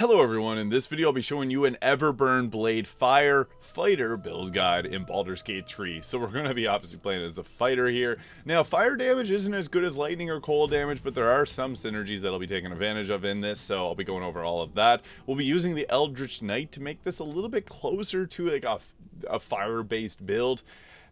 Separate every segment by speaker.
Speaker 1: Hello everyone, in this video I'll be showing you an EVERBURN Blade Fighter Build guide in Baldur's Gate 3. So we're going to be obviously playing as the fighter here. Now fire damage isn't as good as lightning or cold damage, but there are some synergies that I'll be taking advantage of in this, so I'll be going over all of that. We'll be using the Eldritch Knight to make this a little bit closer to like a fire-based build.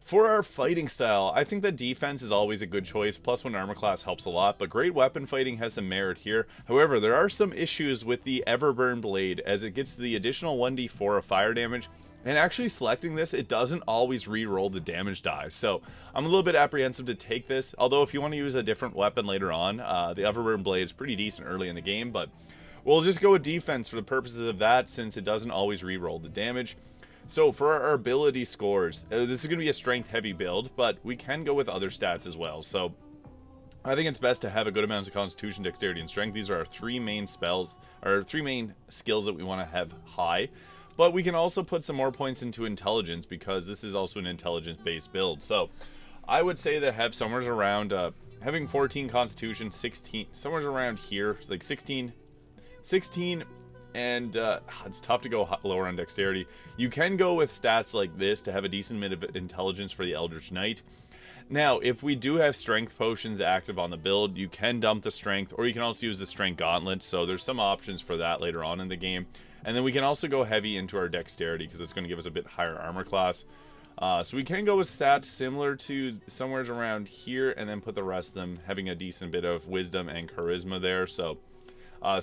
Speaker 1: For our fighting style, I think that defense is always a good choice, plus one armor class helps a lot, but great weapon fighting has some merit here. However, there are some issues with the EVERBURN Blade as it gets the additional 1d4 of fire damage, and actually selecting this, it doesn't always re-roll the damage die, so I'm a little bit apprehensive to take this, although if you want to use a different weapon later on, the EVERBURN Blade is pretty decent early in the game, but we'll just go with defense for the purposes of that since it doesn't always re-roll the damage. So for our ability scores, this is going to be a strength heavy build, but we can go with other stats as well. So I think it's best to have a good amount of constitution, dexterity, and strength. These are our three main skills that we want to have high. But we can also put some more points into intelligence because this is also an intelligence based build. So I would say that have somewhere around having 14 constitution, 16, somewhere around here, like 16, and it's tough to go lower on dexterity. You can go with stats like this to have a decent bit of intelligence for the Eldritch Knight. Now, if we do have strength potions active on the build, you can dump the strength, or you can also use the strength gauntlet, so there's some options for that later on in the game. And then we can also go heavy into our dexterity, because it's going to give us a bit higher armor class. So we can go with stats similar to somewhere around here, and then put the rest of them having a decent bit of wisdom and charisma there, so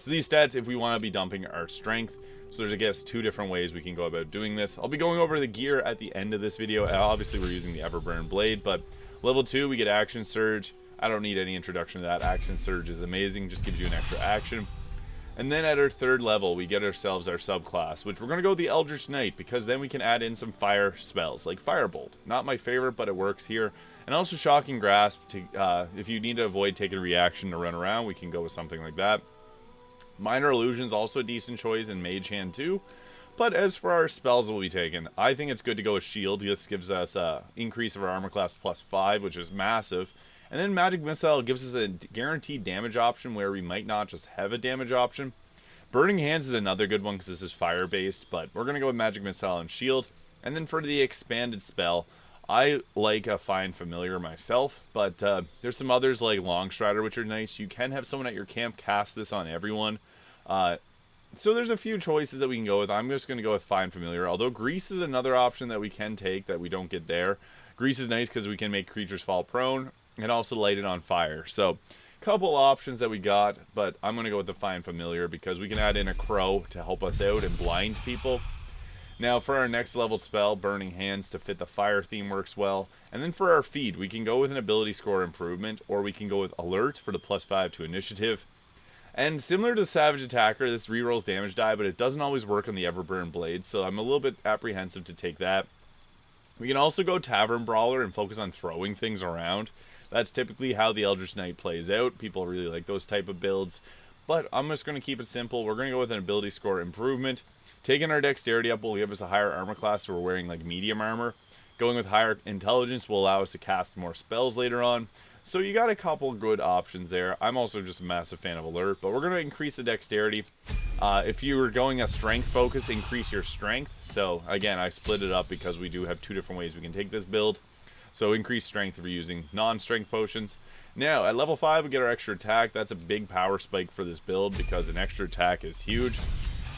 Speaker 1: these stats, if we want to be dumping our strength, so there's, I guess, two different ways we can go about doing this. I'll be going over the gear at the end of this video. Obviously, we're using the EVERBURN Blade, but level 2, we get Action Surge. I don't need any introduction to that. Action Surge is amazing, just gives you an extra action. And then at our third level, we get ourselves our subclass, which we're going to go with the Eldritch Knight, because then we can add in some fire spells, like Firebolt. Not my favorite, but it works here. And also Shocking Grasp, to, if you need to avoid taking a reaction to run around, we can go with something like that. Minor Illusion's also a decent choice in Mage Hand too. But as for our spells that we'll be taking, I think it's good to go with Shield. This gives us an increase of our armor class +5, which is massive. And then Magic Missile gives us a guaranteed damage option where we might not just have a damage option. Burning Hands is another good one because this is fire-based, but we're going to go with Magic Missile and Shield. And then for the expanded spell, I like a Find Familiar myself, but there's some others like Longstrider, which are nice. You can have someone at your camp cast this on everyone. So there's a few choices that we can go with. I'm just going to go with Find Familiar, although Grease is another option that we can take that we don't get there. Grease is nice because we can make creatures fall prone and also light it on fire. So couple options that we got, but I'm going to go with the Find Familiar because we can add in a Crow to help us out and blind people. Now for our next level spell, Burning Hands to fit the fire theme works well. And then for our feed, we can go with an ability score improvement, or we can go with Alert for the +5 to initiative. And similar to Savage Attacker, this rerolls damage die, but it doesn't always work on the EVERBURN Blade, so I'm a little bit apprehensive to take that. We can also go Tavern Brawler and focus on throwing things around. That's typically how the Eldritch Knight plays out. People really like those type of builds. But I'm just going to keep it simple. We're going to go with an ability score improvement. Taking our dexterity up will give us a higher armor class, so we're wearing like medium armor. Going with higher intelligence will allow us to cast more spells later on. So you got a couple good options there. I'm also just a massive fan of Alert, but we're going to increase the dexterity. If you were going a strength focus, increase your strength. So again, I split it up because we do have two different ways we can take this build. So increase strength if you're using non-strength potions. Now, at level 5, we get our extra attack. That's a big power spike for this build because an extra attack is huge.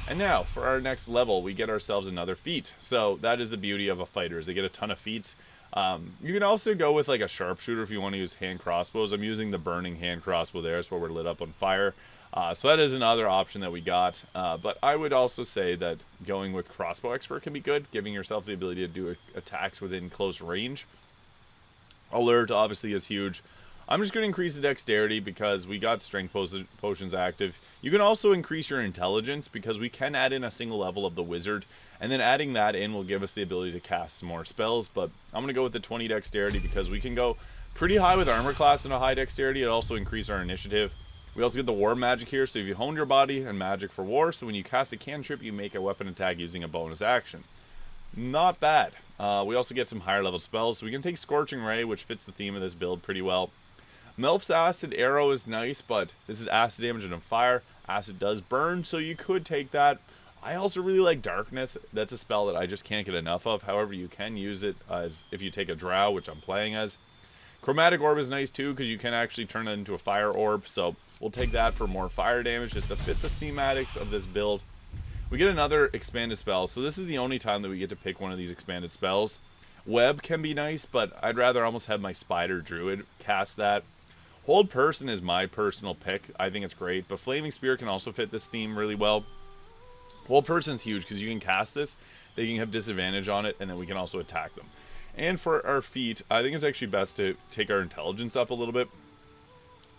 Speaker 1: And now, for our next level, we get ourselves another feat. So that is the beauty of a fighter, is they get a ton of feats. You can also go with like a sharpshooter if you want to use hand crossbows. I'm using the burning hand crossbow there. It's where we're lit up on fire. So that is another option that we got. But I would also say that going with crossbow expert can be good, giving yourself the ability to do attacks within close range. Alert obviously is huge. I'm just going to increase the dexterity because we got strength potions active. You can also increase your intelligence because we can add in a single level of the wizard, and then adding that in will give us the ability to cast some more spells. But I'm going to go with the 20 dexterity because we can go pretty high with armor class and a high dexterity. It also increases our initiative. We also get the war magic here, so if you hone your body and magic for war, so when you cast a cantrip, you make a weapon attack using a bonus action. Not bad. We also get some higher level spells, so we can take Scorching Ray, which fits the theme of this build pretty well. Melf's Acid Arrow is nice, but this is acid damage and fire. Acid does burn, so you could take that. I also really like Darkness. That's a spell that I just can't get enough of. However, you can use it as if you take a Drow, which I'm playing as. Chromatic Orb is nice too, because you can actually turn it into a Fire Orb, so we'll take that for more fire damage just to fit the thematics of this build. We get another expanded spell, so this is the only time that we get to pick one of these expanded spells. Web can be nice, but I'd rather almost have my Spider Druid cast that. Hold Person is my personal pick. I think it's great, but Flaming Spear can also fit this theme really well. Hold Person's huge because you can cast this, they can have disadvantage on it, and then we can also attack them. And for our feat, I think it's actually best to take our intelligence up a little bit.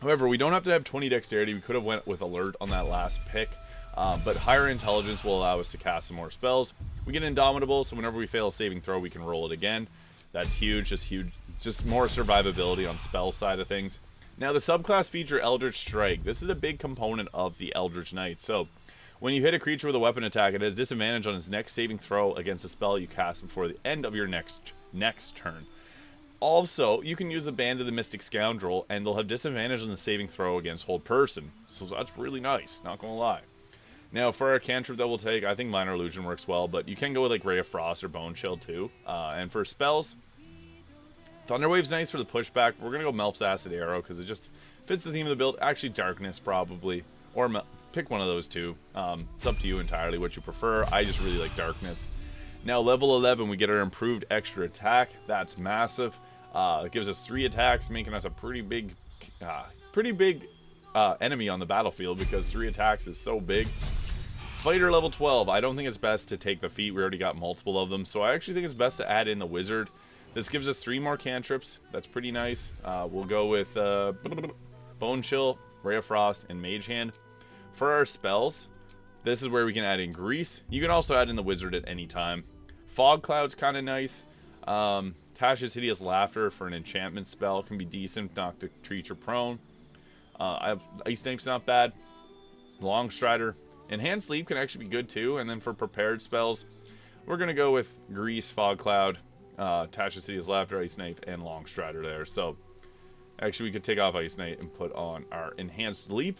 Speaker 1: However, we don't have to have 20 dexterity. We could have went with alert on that last pick, but higher intelligence will allow us to cast some more spells. We get Indomitable, so whenever we fail a saving throw, we can roll it again. That's huge, just more survivability on spell side of things. Now, the subclass feature Eldritch Strike. This is a big component of the Eldritch Knight. So, when you hit a creature with a weapon attack, it has disadvantage on its next saving throw against a spell you cast before the end of your next turn. Also, you can use the Band of the Mystic Scoundrel, and they'll have disadvantage on the saving throw against Hold Person. So that's really nice, not gonna lie. Now, for our cantrip that we'll take, I think Minor Illusion works well, but you can go with like Ray of Frost or Bone Chill too. And for spells, Thunderwave's nice for the pushback. We're gonna go Melf's Acid Arrow because it just fits the theme of the build. Actually, Darkness probably, or pick one of those two. It's up to you entirely what you prefer. I just really like Darkness. Now, level 11, we get our improved extra attack. That's massive. It gives us 3 attacks, making us a pretty big enemy on the battlefield because 3 attacks is so big. Fighter level 12. I don't think it's best to take the feat. We already got multiple of them, so I actually think it's best to add in the Wizard. This gives us 3 more cantrips. That's pretty nice. We'll go with Bone Chill, Ray of Frost, and Mage Hand. For our spells, this is where we can add in Grease. You can also add in the Wizard at any time. Fog Cloud's kind of nice. Tasha's Hideous Laughter for an enchantment spell can be decent, knock the creature prone. I have Ice Knife's not bad. Long Strider. Enhanced Sleep can actually be good too. And then for prepared spells, we're going to go with Grease, Fog Cloud, Tasha's Hideous Laughter, Ice Knife, and Long Strider there. So actually we could take off Ice Knight and put on our Enhanced Leap.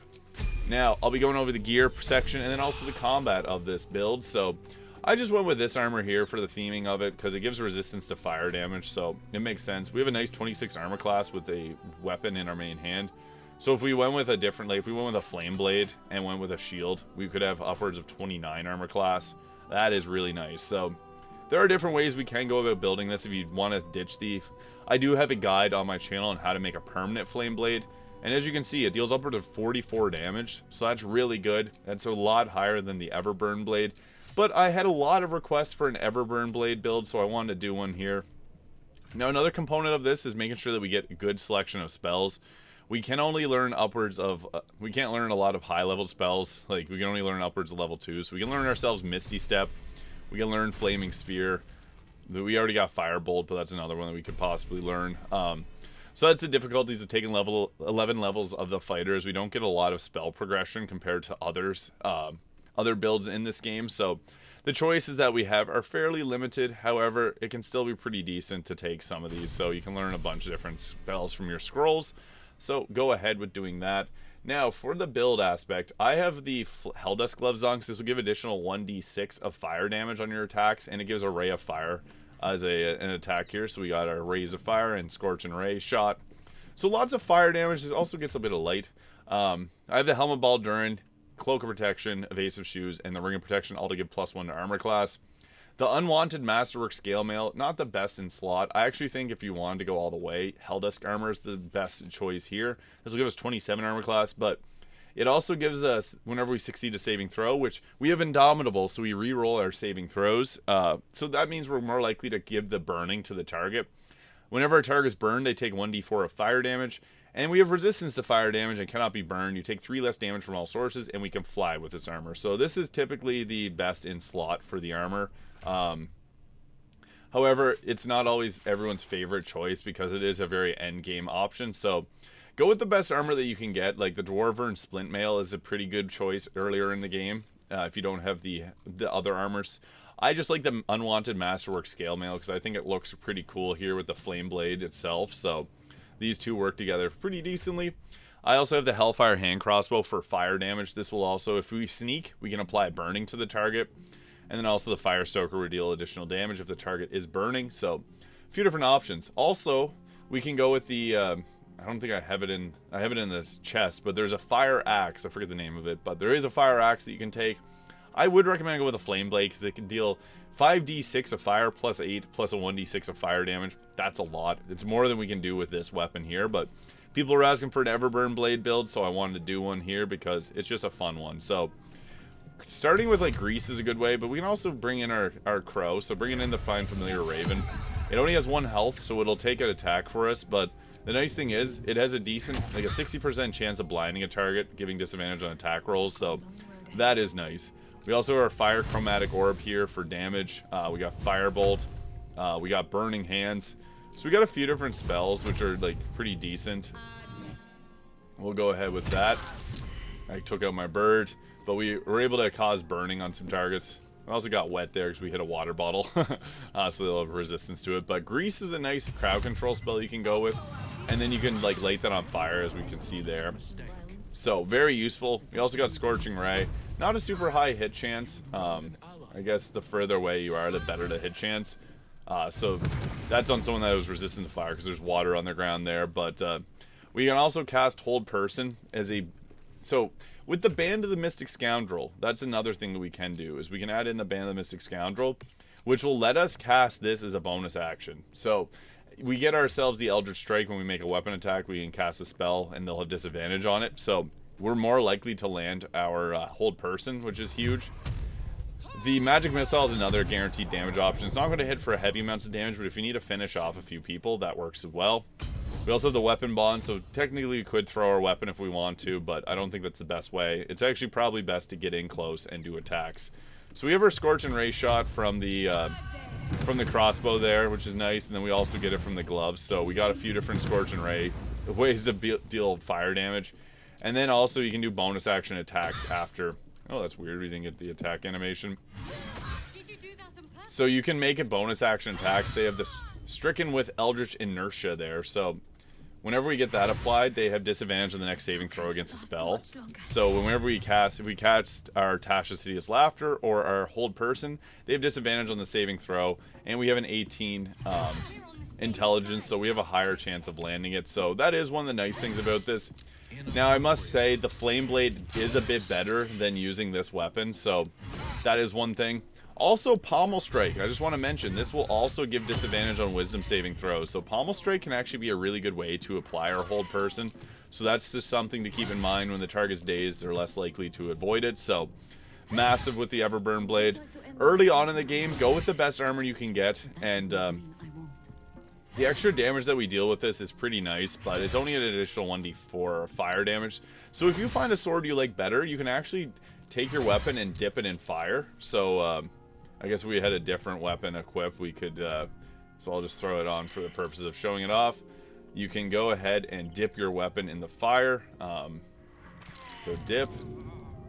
Speaker 1: Now, I'll be going over the gear section and then also the combat of this build. So I just went with this armor here for the theming of it because it gives resistance to fire damage, so it makes sense. We have a nice 26 armor class with a weapon in our main hand. So if we went with a different, like if we went with a flame blade and went with a shield, we could have upwards of 29 armor class. That is really nice. So there are different ways we can go about building this if you want to ditch the... I do have a guide on my channel on how to make a permanent flame blade. And as you can see, it deals upward of 44 damage. So that's really good. That's a lot higher than the EVERBURN blade. But I had a lot of requests for an EVERBURN blade build, so I wanted to do one here. Now, another component of this is making sure that we get a good selection of spells. We can only learn upwards of... we can't learn a lot of high-level spells. Like, we can only learn upwards of level 2. So we can learn ourselves Misty Step. We can learn Flaming Spear. We already got Firebolt, but that's another one that we could possibly learn. So that's the difficulties of taking level 11 levels of the fighters. We don't get a lot of spell progression compared to others, other builds in this game. So the choices that we have are fairly limited. However, it can still be pretty decent to take some of these. So you can learn a bunch of different spells from your scrolls. So go ahead with doing that. Now, for the build aspect, I have the Helldusk Gloves on, because this will give additional 1d6 of fire damage on your attacks, and it gives a Ray of Fire as an attack here. So we got our Rays of Fire and Scorch and Ray shot. So lots of fire damage. This also gets a bit of light. I have the Helm of Baldur, Cloak of Protection, Evasive Shoes, and the Ring of Protection, all to give +1 to armor class. The Unwanted Masterwork Scale Mail, not the best in slot. I actually think if you wanted to go all the way, Helldusk Armor is the best choice here. This will give us 27 armor class, but it also gives us, whenever we succeed a saving throw, which we have Indomitable, so we re-roll our saving throws. So that means we're more likely to give the burning to the target. Whenever our target is burned, they take 1d4 of fire damage. And we have resistance to fire damage and cannot be burned. You take 3 less damage from all sources, and we can fly with this armor. So this is typically the best in slot for the armor. However, it's not always everyone's favorite choice because it is a very end game option. So go with the best armor that you can get. Like the Dwarven Splint Mail is a pretty good choice earlier in the game if you don't have the other armors. I just like the Unwanted Masterwork Scale Mail because I think it looks pretty cool here with the Flame Blade itself. So these two work together pretty decently. I also have the Hellfire hand crossbow for fire damage. This will also, if we sneak, we can apply burning to the target. And then also the Fire Stoker will deal additional damage if the target is burning. So a few different options. Also, we can go with the, I don't think I have it in this chest, but there's a fire axe. I forget the name of it, but there is a fire axe that you can take. I would recommend go with a flame blade because it can deal 5d6 of fire plus 8 plus a 1d6 of fire damage. That's a lot. It's more than we can do with this weapon here, but people are asking for an EVERBURN Blade build, so I wanted to do one here because it's just a fun one. So starting with like grease is a good way, but we can also bring in our crow. So bringing in the Fine Familiar Raven. It only has 1 health, so it'll take an attack for us, but the nice thing is it has a decent, like a 60% chance of blinding a target, giving disadvantage on attack rolls, so that is nice. We also have our Fire Chromatic Orb here for damage. We got Firebolt. We got Burning Hands. So we got a few different spells, which are like pretty decent. We'll go ahead with that. I took out my bird, but we were able to cause burning on some targets. I also got wet there because we hit a water bottle, so they'll have resistance to it. But grease is a nice crowd control spell you can go with, and then you can like light that on fire, as we can see there. So very useful. We also got Scorching Ray. Not a super high hit chance. I guess the further away you are, the better the hit chance. So that's on someone that was resistant to fire because there's water on the ground there. But we can also cast Hold Person as a... So with the Band of the Mystic Scoundrel, that's another thing that we can do, is we can add in the Band of the Mystic Scoundrel, which will let us cast this as a bonus action. So we get ourselves the Eldritch Strike when we make a weapon attack. We can cast a spell and they'll have disadvantage on it. So we're more likely to land our Hold Person, which is huge. The Magic Missile is another guaranteed damage option. It's not going to hit for heavy amounts of damage, but if you need to finish off a few people, that works as well. We also have the Weapon Bond, so technically we could throw our weapon if we want to, but I don't think that's the best way. It's actually probably best to get in close and do attacks. So we have our Scorch and Ray shot from the crossbow there, which is nice, and then we also get it from the gloves. So we got a few different Scorch and Ray ways to deal fire damage. And then also you can do bonus action attacks after. Oh, that's weird. We didn't get the attack animation. So you can make it bonus action attacks. They have this Stricken with Eldritch Inertia there. So whenever we get that applied, they have disadvantage on the next saving throw against a spell. So whenever we cast, if we cast our Tasha's Hideous Laughter or our Hold Person, they have disadvantage on the saving throw. And we have an 18 intelligence, so we have a higher chance of landing it. So that is one of the nice things about this. Now I must say the Flame Blade is a bit better than using this weapon, so that is one thing. Also Pommel Strike, I just want to mention, this will also give disadvantage on wisdom saving throws. So Pommel Strike can actually be a really good way to apply our Hold Person. So that's just something to keep in mind. When the target's dazed, they're less likely to avoid it. So massive with the EVERBURN Blade. Early on in the game, go with the best armor you can get, and the extra damage that we deal with this is pretty nice, but it's only an additional 1d4 fire damage. So if you find a sword you like better, you can actually take your weapon and dip it in fire. So I guess we had a different weapon equipped. We could, so I'll just throw it on for the purposes of showing it off. You can go ahead and dip your weapon in the fire. So dip,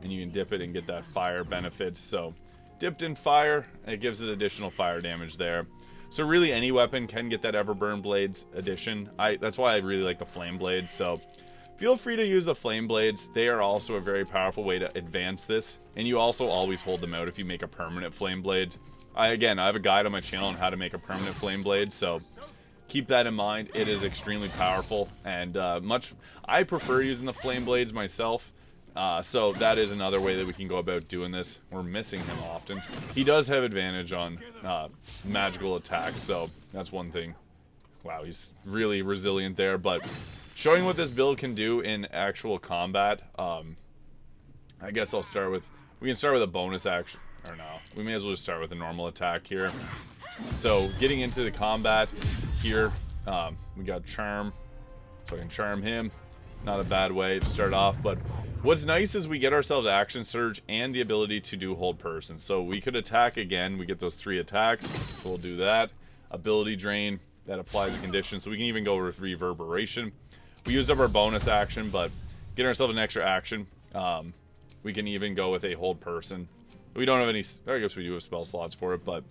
Speaker 1: and you can dip it and get that fire benefit. So dipped in fire, it gives it additional fire damage there. So really any weapon can get that EVERBURN Blades addition. That's why I really like the Flame Blades. So feel free to use the Flame Blades. They are also a very powerful way to advance this. And you also always hold them out if you make a permanent Flame Blade. Again, I have a guide on my channel on how to make a permanent Flame Blade. So keep that in mind. It is extremely powerful. And I prefer using the Flame Blades myself. So that is another way that we can go about doing this. We're missing him often. He does have advantage on magical attacks, so that's one thing. Wow, he's really resilient there, but showing what this build can do in actual combat, I guess I'll start with, we can start with a bonus action, or no, we may as well just start with a normal attack here. So getting into the combat here, we got Charm, so I can charm him. Not a bad way to start off, but what's nice is we get ourselves Action Surge and the ability to do Hold Person. So we could attack again. We get those 3 attacks, so we'll do that. Ability Drain, that applies a condition. So we can even go with Reverberation. We used up our bonus action, but getting ourselves an extra action. We can even go with a Hold Person. We don't have any, I guess we do have spell slots for it, but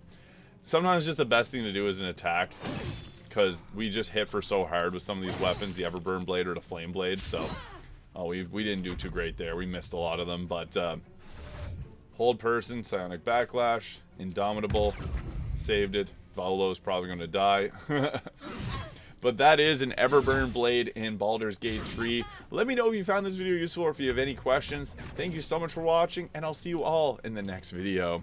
Speaker 1: sometimes just the best thing to do is an attack, because we just hit for so hard with some of these weapons, the EVERBURN Blade or the Flame Blade. So Oh, we didn't do too great there. We missed a lot of them, but hold person, psionic backlash, indomitable, saved it. Volo's probably going to die. But that is an EVERBURN Blade in Baldur's Gate 3. Let me know if you found this video useful or if you have any questions. Thank you so much for watching, and I'll see you all in the next video.